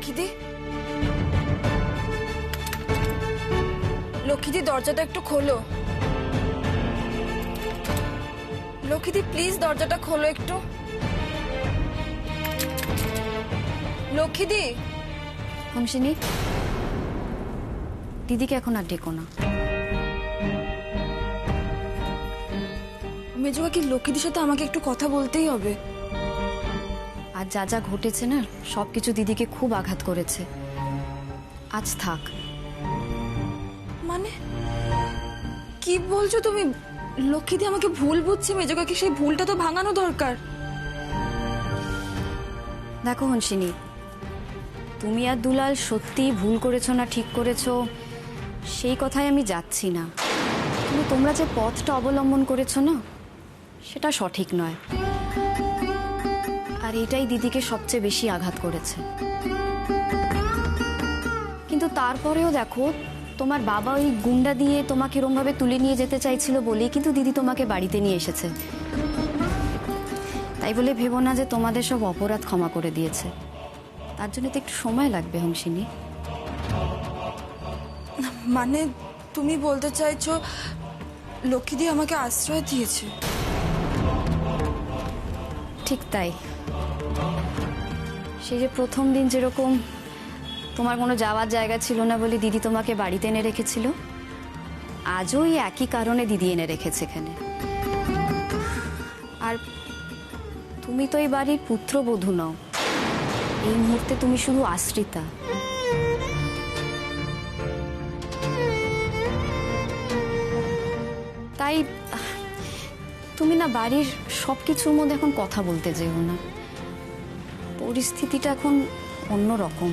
লক্ষ্মীদি, লক্ষ্মীদি দরজাটা একটু খোলো। লক্ষ্মীদি প্লিজ দরজাটা খোলো একটু। লক্ষ্মীদি। হংসিনী, দিদিকে এখন আর ডেকো না। মেজো কাকি, লক্ষ্মীদির সাথে আমাকে একটু কথা বলতেই হবে। আর যা যা ঘটেছে না, সবকিছু দিদিকে খুব আঘাত করেছে। আজ থাক। মানে কি বলছো তুমি? লক্ষ্মীদি আমাকে ভুল বুঝছে মেজো কাকি, সেই ভুলটা তো ভাঙানো দরকার। দেখো হংসিনী, তুমি আর দুলাল সত্যি ভুল করেছো না ঠিক করেছো সেই কথায় আমি যাচ্ছি না, কিন্তু তোমরা যে পথটা অবলম্বন করেছো না, সেটা সঠিক নয়। আর এটাই দিদিকে সবচেয়ে বেশি আঘাত করেছে। কিন্তু তারপরেও দেখো, তোমার বাবা ওই গুন্ডা দিয়ে তোমাকে এরমভাবে তুলে নিয়ে যেতে চাইছিল বলেই কিন্তু দিদি তোমাকে বাড়িতে নিয়ে এসেছে। তাই বলে ভেবো না যে তোমাদের সব অপরাধ ক্ষমা করে দিয়েছে। তার জন্য তো একটু সময় লাগবে হংসিনী। মানে তুমি বলতে চাইছো লক্ষ্মীদি আমাকে আশ্রয় দিয়েছে? ঠিক তাই। সেই যে প্রথম দিন যেরকম তোমার কোনো যাওয়ার জায়গা ছিল না বলে দিদি তোমাকে বাড়িতে এনে রেখেছিল, আজও ওই একই কারণে দিদি এনে রেখেছে এখানে। আর তুমি তো এই বাড়ির পুত্রবধূ নও, এই মুহূর্তে তুমি শুধু আশ্রিতা। তাই তুমি না বাড়ির সবকিছুর মধ্যে এখন কথা বলতে যেও না। পরিস্থিতিটা এখন অন্যরকম।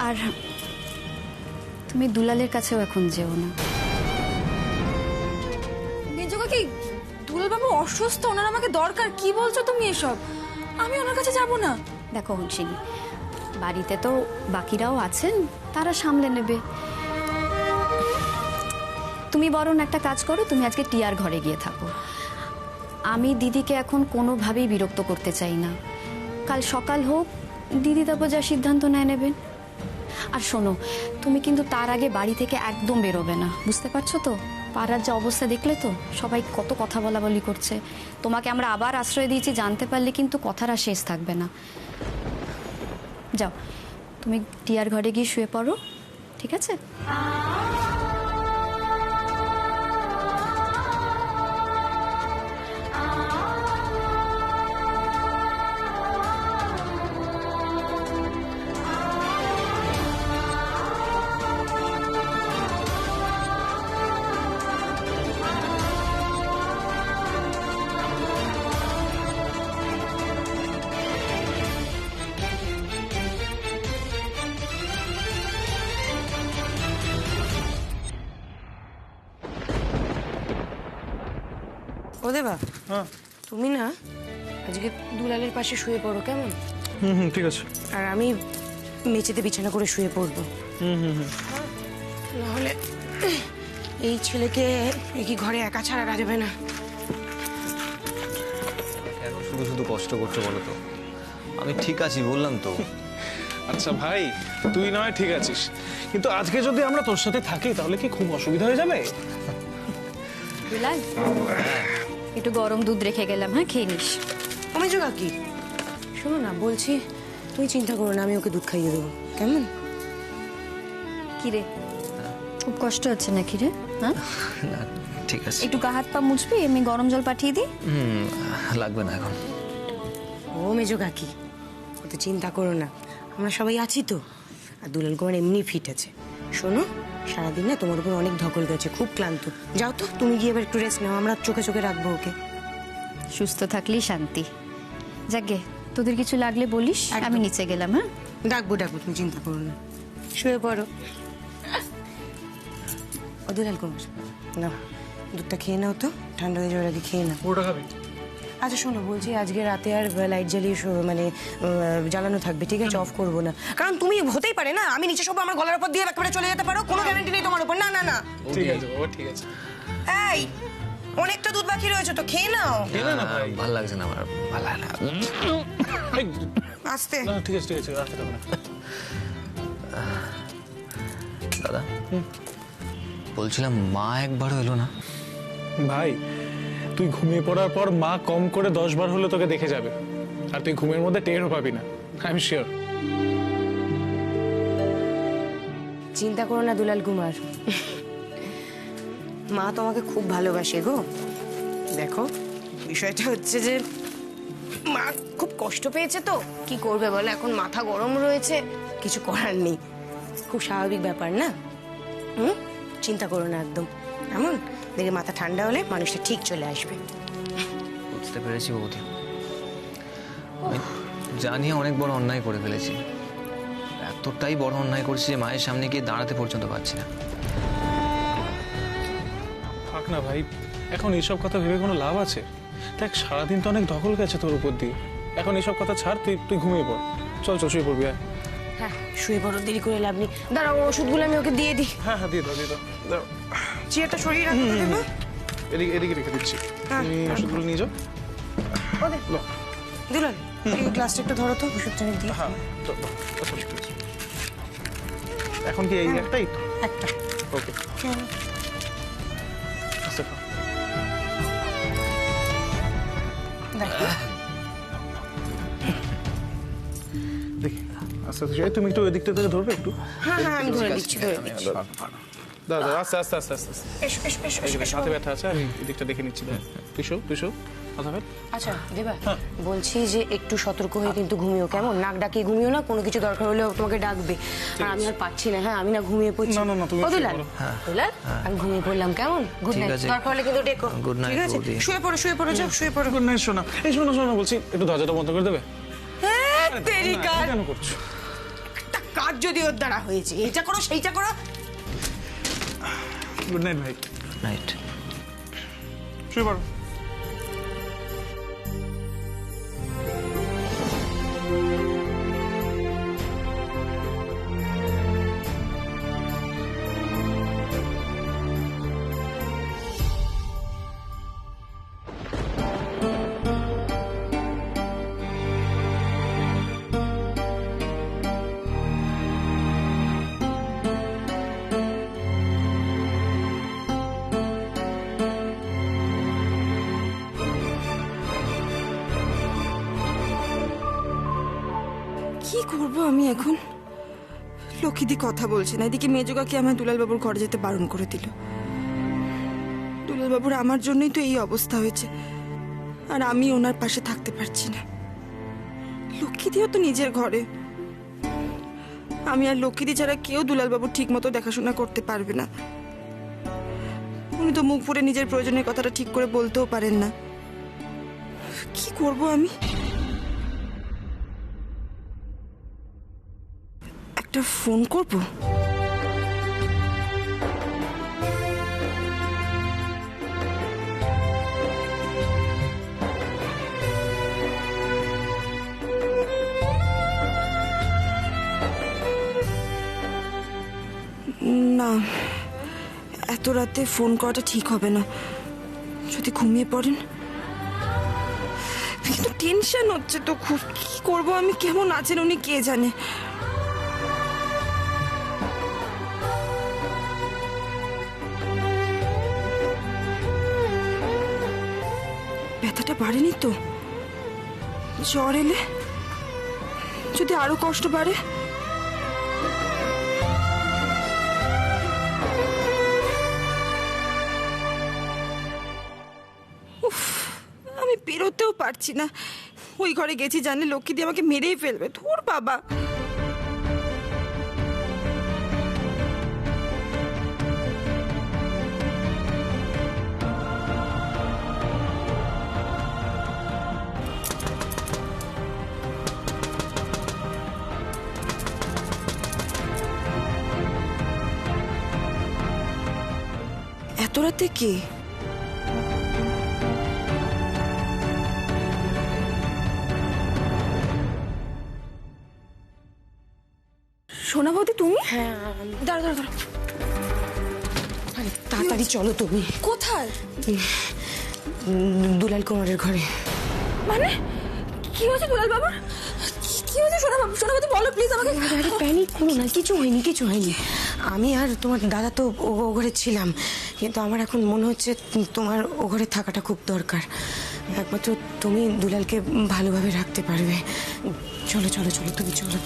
আর তুমি দুলালের কাছেও এখন যেও না। মেজো কাকি, দুলাল বাবু অসুস্থ, ওনার আমাকে দরকার। কি বলছো তুমি এসব? আমি ওনার কাছে যাব না। দেখো হংসিনী, বাড়িতে তো বাকিরাও আছেন, তারা সামলে নেবে। তুমি বরং একটা কাজ করো, তুমি আজকে টিয়ার ঘরে গিয়ে থাকো। আমি দিদিকে এখন কোনোভাবেই বিরক্ত করতে চাই না। কাল সকাল হোক, দিদি তারপর যা সিদ্ধান্ত নেবেন। আর শোনো, তুমি কিন্তু তার আগে বাড়ি থেকে একদম বেরোবে না, বুঝতে পারছো তো? পাড়ার যে অবস্থা দেখলে তো, সবাই কত কথা বলাবলি করছে। তোমাকে আমরা আবার আশ্রয় দিয়েছি জানতে পারলে কিন্তু কথার আর শেষ থাকবে না। যাও, তুমি টিয়ার ঘরে গিয়ে শুয়ে পড়ো, ঠিক আছে? ও দেবা, হ্যাঁ তুমি না আজকে দুলালের পাশে শুয়ে পড়ো, কেমন? ঠিক আছে। আর আমি মেঝেতে বিছানা করে শুয়ে পড়বো। নাহলে এই ছেলেকে কি ঘরে একা ছাড়া যাবে না। কেন শুধু শুধু কষ্ট করছো বলো তো? আমি ঠিক আছি বললাম তো। আচ্ছা ভাই, তুই নয় ঠিক আছিস, কিন্তু আজকে যদি আমরা তোর সাথে থাকি তাহলে কি খুব অসুবিধা হয়ে যাবে? দুলাল, একটু গরম দুধ রেখে গেলাম, হ্যাঁ খেয়ে নিস। মেজো কাকি, শোনো না, বলছি তুমি চিন্তা করো না, আমি ওকে দুধ খাইয়ে দেবো, কেমন? কিরে, খুব কষ্ট হচ্ছে নাকি রে? হ্যাঁ, না ঠিক আছে। একটু গা হাত পা মুছবি? এমনি গরম জল পাঠিয়ে দিই? লাগবে না এখন। ও মেজো কাকি, অত চিন্তা করো না, আমরা সবাই আছি তো। আর দুলাল কুমার এমনি ফিট আছে। শোনো, সারাদিন না তোমার উপর অনেক ধকল গেছে, খুব ক্লান্ত। যাও তো, তুমি গিয়ে এবার একটু রেস্ট নাও, আমরা চোখে চোখে রাখবো ওকে। সুস্থ থাকলেই শান্তি। যাকে তোদের কিছু লাগলে বলিস, আমি নিচে গেলাম। হ্যাঁ, ডাকবো ডাকবো, তুমি চিন্তা করো না, শুয়ে পড়ো। ও দুলাল কুমার, না দুধটা খেয়ে নাও তো, ঠান্ডা হয়ে যাওয়ার আগে খেয়ে নাও। ওটা খাবি? আচ্ছা শোনো, বলছি আজকে রাতে আর লাইট জ্বালিয়ে মানে জ্বালানো থাকবে, ঠিক আছে? অফ করবো না, কারণ তুমি হতেই পারে না আমি নিচে সব আমার গলার উপর দিয়ে একেবারে চলে যেতে পারো, কোনো গ্যারান্টি নেই তোমার উপর। না না না, ঠিক আছে বাবা, ঠিক আছে। এই অনেকটা দুধ বাকি রয়েছে তো, খেয়ে নাও। ভাল লাগছে না আমার, ভালো লাগে না। এই, আস্তে। না, ঠিক আছে ঠিক আছে, রাখতে হবে না। দাদা বলছিলাম মা একবারও এলো না। ভাই তুই ঘুমিয়ে পড়ার পর মা কম করে 10 বার হলে তোকে দেখে যাবে, আর তুই ঘুমের মধ্যে টেরও পাবি না, আই এম শিওর। চিন্তা করো না দুলাল কুমার, মা তোমাকে খুব ভালোবাসে গো। দেখো বিষয়টা হচ্ছে যে মা খুব কষ্ট পেয়েছে, তো কি করবে বলো, এখন মাথা গরম রয়েছে, কিছু করার নেই, খুব স্বাভাবিক ব্যাপার না। চিন্তা করো না একদম, এমন দেখে মাথা ঠান্ডা হলে মানুষটা ঠিক চলে আসবে। বুঝতে পেরেছি বৌদি, আমি জানি অনেক বড় অন্যায় করে ফেলেছি, এতটাই বড় অন্যায় করছি যে মায়ের সামনে গিয়ে দাঁড়াতে পর্যন্ত পারছি না। থাক না ভাই, এখন এইসব কথা ভেবে কোনো লাভ আছে? দেখ সারাদিন তো অনেক দখল গেছে তোর উপর দিয়ে, এখন এইসব কথা ছাড়, তুই তুই ঘুমিয়ে পড়। চল চল শুয়ে পড়বি। হ্যাঁ শুয়ে পড়ো, দেরি করে লাভ নেই। দাঁড়াও ওষুধগুলো আমি ওকে দিয়ে দিই। হ্যাঁ হ্যাঁ দিয়ে দাও দিয়ে দাও, দাও। চেয়ারটা সরিয়ে রাখতে দেবো। এদিকে এদিকে রেখে দিচ্ছি, হ্যাঁ, তুমি ওষুধগুলো নিয়ে যাও। ওদের নাও। দুলাল এই গ্লাসটা একটু ধরো তো, ওষুধটা আমি দিই। হ্যাঁ দাও, দাও, আচ্ছা, ঠিক আছে। এখন কি এই একটাই? একটা ওকে আচ্ছা খাও। দেখো দেখি আচ্ছা আচ্ছা, তুমি একটু ওই দিকটা থেকে ধরবে একটু। হ্যাঁ হ্যাঁ আমি ধরে দিচ্ছি, ধরে দিচ্ছি। দাদা আস্তে আস্তে আস্তে আস্তে আস্তে। এসো এসো এসো এই যে এসো। হাতে ব্যথা আছে, আমি এদিকটা দেখে নিচ্ছি। তুই শো তুই শো, মাথা ব্যথা। আচ্ছা দেবা, বলছি যে একটু সতর্ক হয়ে কিন্তু ঘুমিও, কেমন? নাক ডাকিয়ে ঘুমিও না, কোনো কিছু দরকার হলেও তোমাকে ডাকবে। আর আমি আর পাচ্ছি না, হ্যাঁ আমি না ঘুমিয়ে পড়ছি। না, না, না, তুমি ও শুয়ে দুলাল, পড়ো। দুলাল আমি ঘুমিয়ে পড়লাম, কেমন? গুড ঠিক নাইট, আছে। দরকার হলে কিন্তু ডেকো। Good night, ঠিক আছে, বৌদি। শুয়ে পড়ো যাও, শুয়ে পড়ো। গুড নাইট শোনা। এই শোনো শোনো বলছি, একটু দরজাটা বন্ধ করে দেবে? হ্যাঁ তেরি না, কাজ, কেন করছো? একটা কাজ যদি ওর দ্বারা হয়েছে, এইটা করো সেইটা করো। গুড নাইট ভাই, নাইট। শুয়ে পড়ো। কি করব আমি এখন? লক্ষ্মীদি কথা বলছে না, এদিকে মেজোকাকে আমার দুলালবাবুর ঘরে যেতে বারণ করে দিল। দুলালবাবুর আমার জন্যই তো এই অবস্থা হয়েছে, আর আমি ওনার পাশে থাকতে পারছি না। লক্ষ্মীদিও তো নিজের ঘরে, আমি আর লক্ষ্মীদি ছাড়া কেউ দুলালবাবুর ঠিক মতো দেখাশোনা করতে পারবে না। উনি তো মুখ ফুটে নিজের প্রয়োজনের কথাটা ঠিক করে বলতেও পারেন না। কি করব আমি? একটা ফোন করব। না, এত রাতে ফোন করাটা ঠিক হবে না, যদি ঘুমিয়ে পড়েন। কিন্তু টেনশন হচ্ছে তো খুব, কি করব আমি? কেমন আছেন উনি কে জানে। ব্যথাটা বাড়েনি তো? জ্বর এলে যদি আরো কষ্ট বাড়ে? উফ, আমি বেরোতেও পারছি না। ওই ঘরে গেছি জানলে লক্ষ্মী দিয়ে আমাকে মেরেই ফেলবে। ধুর বাবা। এত রাতে কে? সোনা বৌদি তুমি? হ্যাঁ দাঁড়া দাঁড়া দাঁড়া। আরে তাড়াতাড়ি চলো তুমি। কোথায়? দুলাল কুমারের ঘরে। মানে কি হয়েছে দুলাল বাবুর? কি হয়েছে সোনাবাবু বলো প্লিজ আমাকে। প্যানিক করো না, কিছু হয়নি, কিছু হয়নি। আমি আর তোমার দাদা তো ও ঘরে ছিলাম, কিন্তু আমার এখন মনে হচ্ছে তোমার ও ঘরে থাকাটা খুব দরকার। একমাত্র তুমি দুলালকে ভালোভাবে রাখতে পারবে। চলো চলো চলো, তুমি চলো।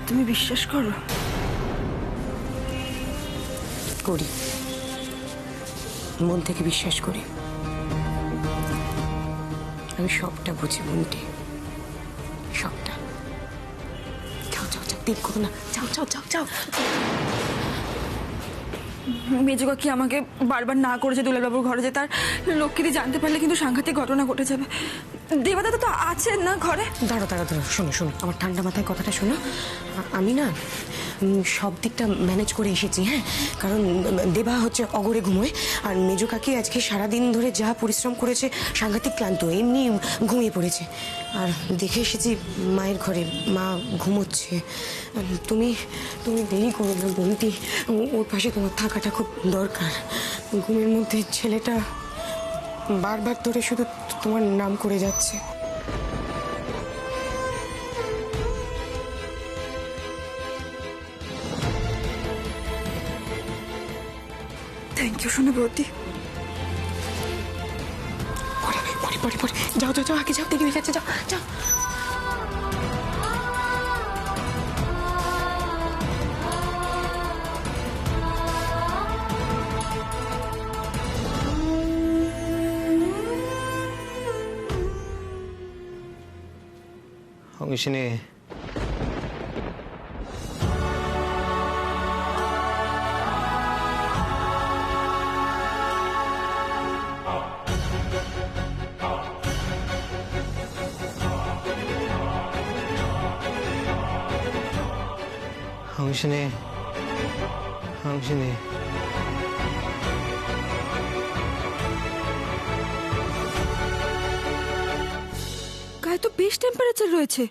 তুমি বিশ্বাস করো? করি, মন থেকে বিশ্বাস করি। আমি সবটা বুঝি বন্টি, সবটা। যাও যাও যাও, দেরি করো না, যাও যাও যাও যাও। মেজো কাকি আমাকে বারবার না করেছে দুলালবাবুর ঘরে যেতে, আর লক্ষ্মীদি জানতে পারলে কিন্তু সাংঘাতিক ঘটনা ঘটে যাবে। দেবাদাদা তো আছেন না ঘরে? দাঁড়ো দাঁড়ো দাঁড়ো, শোনো শোনো, আমার ঠান্ডা মাথায় কথাটা শোনো। আমি না সব দিকটা ম্যানেজ করে এসেছি, হ্যাঁ। কারণ দেবা হচ্ছে অগরে ঘুমোয়, আর মেজো কাকি আজকে সারাদিন ধরে যা পরিশ্রম করেছে, সাংঘাতিক ক্লান্ত, এমনি ঘুমিয়ে পড়েছে। আর দেখে এসেছি মায়ের ঘরে, মা ঘুমোচ্ছে। তুমি তুমি দেরি করো না বন্টি, ওর পাশে তোমার থাকাটা খুব দরকার। ঘুমের মধ্যে ছেলেটা বারবার ধরে শুধু তোমার নাম করে যাচ্ছে। Thank you Sonabati. পরে পরে পরে পরে, যাও যাও যাও, আগে যাও, দেরি হয়ে যাচ্ছে, যাও যাও। অঙ্গিসিনী, অঙ্গিসিনী, অঙ্গিসিনী। গায়ে তো বেশ টেম্পারেচার রয়েছে।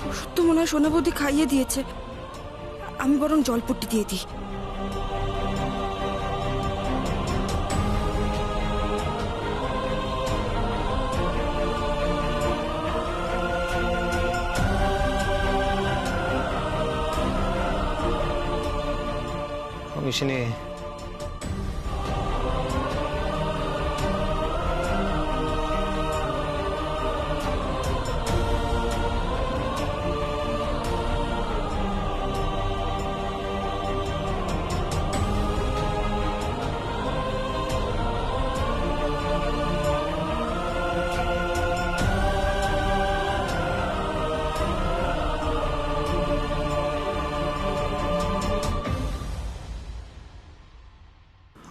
ওষুধ তো মনে হয় সোনাবতী খাইয়ে দিয়েছে, আমি বরং জলপট্টি দিয়ে দিই। অঙ্গিসিনী,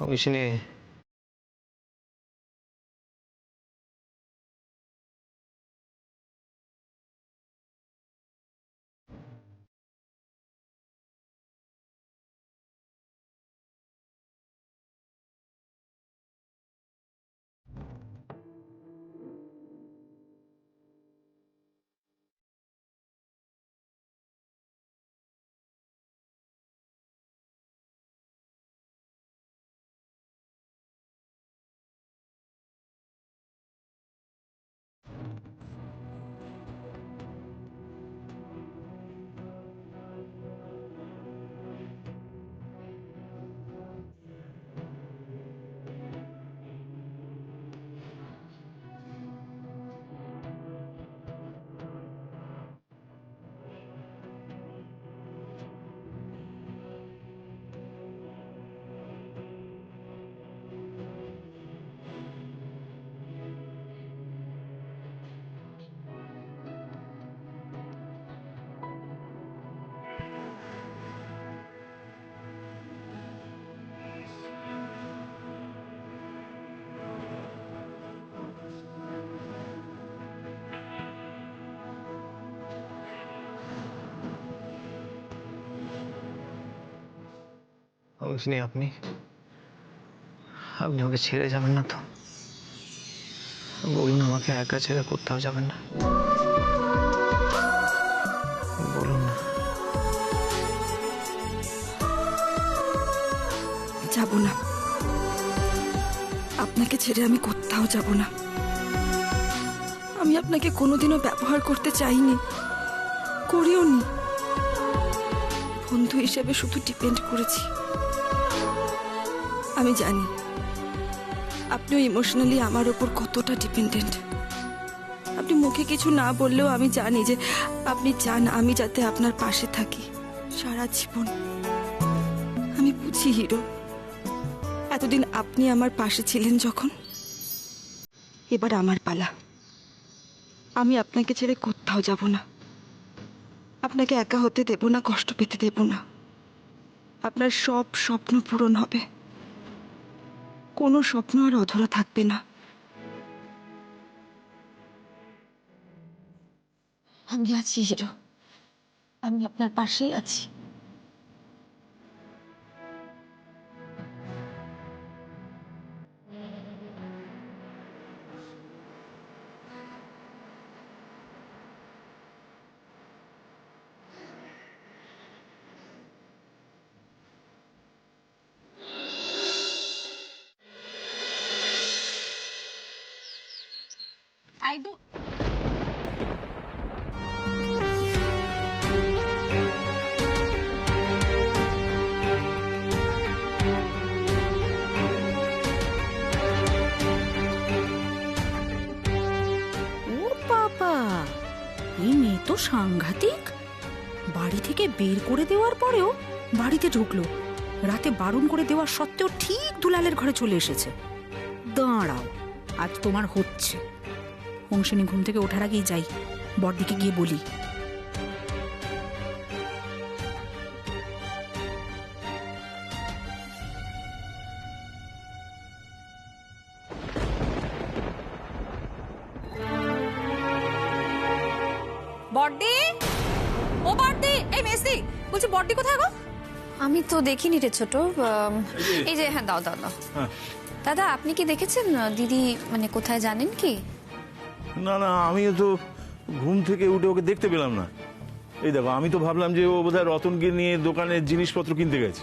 অঙ্গিসিনী। অঙ্গিসিনী, আপনি আপনি ওকে ছেড়ে যাবেন না তো? বলুন, আমাকে একা ছেড়ে কোথাও যাবেন না, বলুন না। যাব না, আপনাকে ছেড়ে আমি কোথাও যাব না। আমি আপনাকে কোনোদিনও ব্যবহার করতে চাইনি, করিও নি। বন্ধু হিসেবে শুধু ডিপেন্ড করেছি। আমি জানি আপনিও ইমোশনালি আমার ওপর কতটা ডিপেন্ডেন্ট। আপনি মুখে কিছু না বললেও আমি জানি যে আপনি চান আমি যাতে আপনার পাশে থাকি সারা জীবন। আমি বুঝি হিরো, এতদিন আপনি আমার পাশে ছিলেন যখন, এবার আমার পালা। আমি আপনাকে ছেড়ে কোথাও যাব না, আপনাকে একা হতে দেব না, কষ্ট পেতে দেব না। আপনার সব স্বপ্ন পূরণ হবে, কোনো স্বপ্ন আর অধরা থাকবে না। আমি আছি হিরো, আমি আপনার পাশেই আছি। I do. ও বাবা, এই মেয়ে তো সাংঘাতিক। বাড়ি থেকে বের করে দেওয়ার পরেও বাড়িতে ঢুকলো, রাতে বারণ করে দেওয়ার সত্ত্বেও ঠিক দুলালের ঘরে চলে এসেছে। দাঁড়াও, আজ তোমার হচ্ছে। হংসিনী ঘুম থেকে ওঠার আগেই যাই, বড়দিকে গিয়ে বলি। বড়দি, ও বড়দি, এই মেসি বলছি, বড়দি কোথায় গো? আমি তো দেখিনি রে ছোট। এই যে, হ্যাঁ দাও দাও দাও। দাদা, আপনি কি দেখেছেন দিদি মানে কোথায় জানেন কি? না না, আমিও তো ঘুম থেকে উঠে ওকে দেখতে পেলাম না। এই দেখো, আমি তো ভাবলাম যে ও বোধহয় রতনকে নিয়ে দোকানের জিনিসপত্র কিনতে গেছে।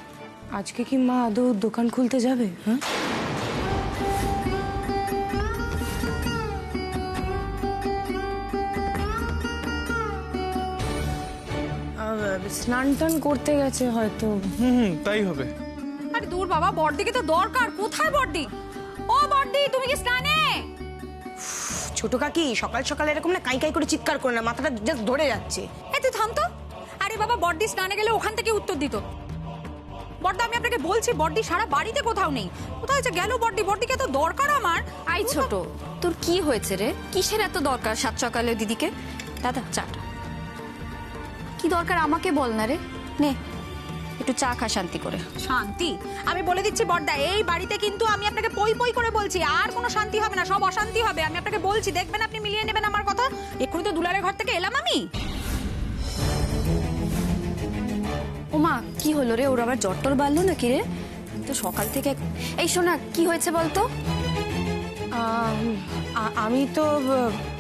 আজকে কি মা আদৌ দোকান খুলতে যাবে? হ্যাঁ, স্নান টান করতে গেছে হয়তো। তাই হবে। আরে দূর বাবা, বড়দিকে তো দরকার। কোথায় বড়দি? ও বড়দি, তুমি কি স্নানে? ছোট কাকি, সকাল সকাল এরকম না কাই কাই করে চিৎকার করে না, মাথাটা জাস্ট ধরে যাচ্ছে। এ তুই থাম তো। আরে বাবা, বড়দি স্নানে গেলে ওখান থেকে উত্তর দিত। বড়দা, আমি আপনাকে বলছি, বড়দি সারা বাড়িতে কোথাও নেই। কোথায় যে গেল বড়দি? বড়দিকে তো দরকার আমার। আই ছোট, তোর কি হয়েছে রে? কিসের এত দরকার সাত সকালে দিদিকে? দাদা, চাটা কি দরকার আমাকে বল না রে। নে একটু চা খা শান্তি করে। শান্তি? আমি বলে দিচ্ছি বড়দা, এই বাড়িতে কিন্তু আমি আপনাকে পই পই করে বলছি, আর কোনো শান্তি হবে না, সব অশান্তি হবে। আমি আপনাকে বলছি, দেখবেন আপনি মিলিয়ে নেবেন আমার কথা। এক্ষুনি তো দুলারের ঘর থেকে এলাম আমি। ওমা, কি হলো রে? ওর আবার জ্বর টর বাড়লো নাকি রে? তো সকাল থেকে। এই শোনা, কি হয়েছে বলতো? আমি তো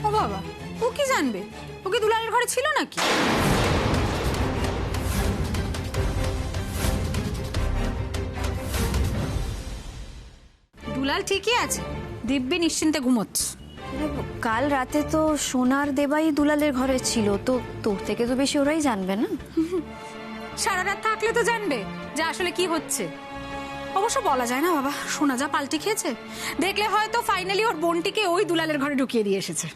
ও বাবা, ও কি জানবে? ওকে দুলারের ঘরে ছিল নাকি? দুলাল ঠিকই আছে, দিব্যি নিশ্চিন্তে ঘুমোচ্ছে। কাল রাতে তো সোনার দেবাই দুলালের ঘরে ছিল, তো তোর থেকে তো বেশি ওরাই জানবে না? সারা রাত থাকলে তো জানবে যে আসলে কি হচ্ছে। অবশ্য বলা যায় না বাবা, সোনা যা পাল্টে খেয়েছে। দেখলে হয়তো ফাইনালি ওর বোনটিকে ওই দুলালের ঘরে ঢুকিয়ে দিয়ে এসেছে।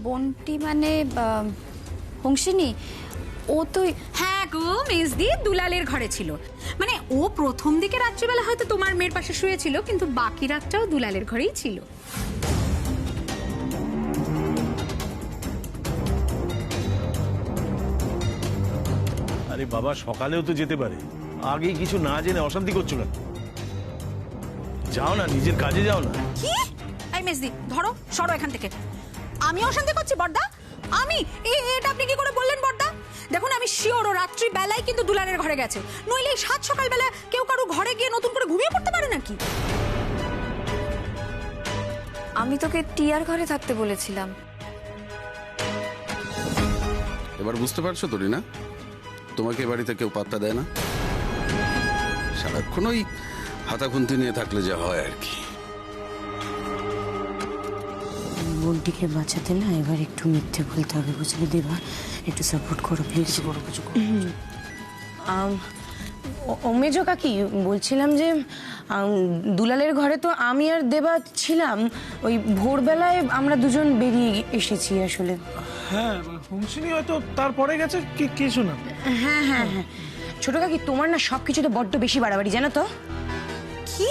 বোনটি মানে হংসিনী? ও তো হ্যাঁ গো মেজদি, দুলালের ঘরে ছিল। মানে ও প্রথম দিকে রাত্রিবেলা হয়তো তোমার মেয়ের পাশে শুয়েছিল, কিন্তু বাকি রাতটাও দুলালের ঘরেই ছিল। আরে বাবা, সকালেও তো যেতে পারে, আগেই কিছু না জেনে অশান্তি করছো না। যাও না, নিজের কাজে যাও না। কি? এই মেজদি, ধরো, সরো এখান থেকে। আমি অশান্তি করছি বড়দা? আমি? এটা আপনি কি করে বললেন বড়দা? দেখুন, আমি শিওর ও রাত্রি বেলায় কিন্তু দুলালের ঘরে গেছে, নইলে এই সাত সকালবেলা কেউ কারো ঘরে গিয়ে নতুন করে ঘুমিয়ে পড়তে পারে নাকি? আমি তোকে টিয়ার ঘরে থাকতে বলেছিলাম। এবার বুঝতে পারছো তো রিনা, তোমাকে এ বাড়িতে কেউ পাত্তা দেয় না। সারাক্ষণ ওই হাতাখুন্তি নিয়ে থাকলে যা হয় আর কি। বোনটিকে বাঁচাতে না এবার একটু মিথ্যে বলতে হবে, বুঝলে দেবা? একটু সাপোর্ট করো প্লিজ। কিছু মেজো কাকি, বলছিলাম যে দুলালের ঘরে তো আমি আর দেবা ছিলাম, ওই ভোরবেলায় আমরা দুজন বেরিয়ে এসেছি আসলে। হ্যাঁ, হুমসিনি হয়তো তারপরে গেছে কিছু না। হ্যাঁ হ্যাঁ হ্যাঁ, ছোট কাকি তোমার না সবকিছু তো বড্ড বেশি বাড়াবাড়ি, জানো তো? কি?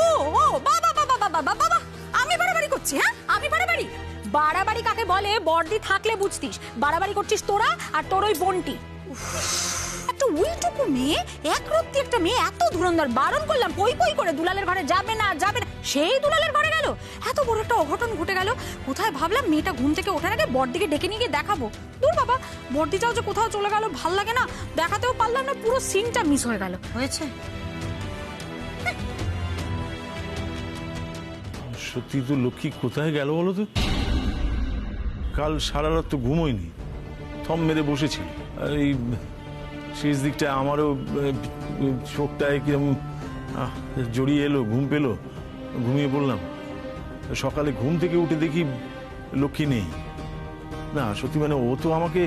ও ও বাবা বাবা বাবা বাবা, আমি বাড়াবাড়ি করছি? হ্যাঁ, আমি বাড়াবাড়ি? বাড়াবাড়ি কাকে বলে বর্দি থাকলে বুঝতিস। বাড়াবাড়ি করছিস তোরা আর তোর ওই বোনটি। একটা উইলটুকু মেয়ে, একরত্তি একটা মেয়ে, এত ধুরন্ধর, বারণ করলাম পই পই করে দুলালের ঘরে যাবে না যাবে না, সেই দুলালের ঘরে গেল। এত বড় একটা অঘটন ঘটে গেল। কোথায় ভাবলাম মেয়েটা ঘুম থেকে ওঠার আগে বর্দিকে ডেকে নিয়ে গিয়ে দেখাবো। দূর বাবা, বর্দিটাও যে কোথাও চলে গেল, ভাল লাগে না, দেখাতেও পারলাম না, পুরো সিনটা মিস হয়ে গেল। হয়েছে সত্যি তো লক্ষ্মী কোথায় গেল বলো তো? কাল সারা রাত তো ঘুমোয়নি, থম মেরে বসেছিল। আর এই শেষ দিকটা আমারও চোখটায় কিরম জড়িয়ে এলো, ঘুম পেলো, ঘুমিয়ে পড়লাম। সকালে ঘুম থেকে উঠে দেখি লক্ষ্মী নেই। না সত্যি মানে ও তো আমাকে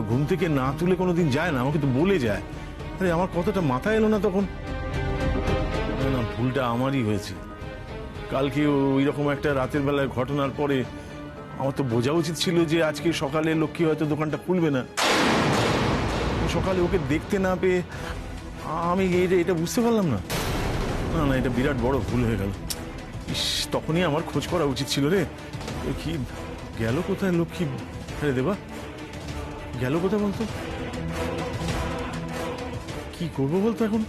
ঘুম থেকে না তুলে কোনোদিন যায় না, আমাকে তো বলে যায়। আরে আমার কথাটা মাথায় এলো না তখন। না, ভুলটা আমারই হয়েছে। কালকে ওই রকম একটা রাতের বেলায় ঘটনার পরে আমার তো বোঝা উচিত ছিল যে আজকে সকালে লক্ষ্মী হয়তো দোকানটা খুলবে না। সকালে ওকে দেখতে না পেয়ে আমি এটা বুঝতে পারলাম না। না না, এটা বিরাট বড় ভুল হয়ে গেল। ইস, তখনই আমার খোঁজ করা উচিত ছিল রে। কি গেল কোথায় লক্ষ্মী? আরে দেবা, গেল কোথায় বলতো? কি করবো বলতো এখন?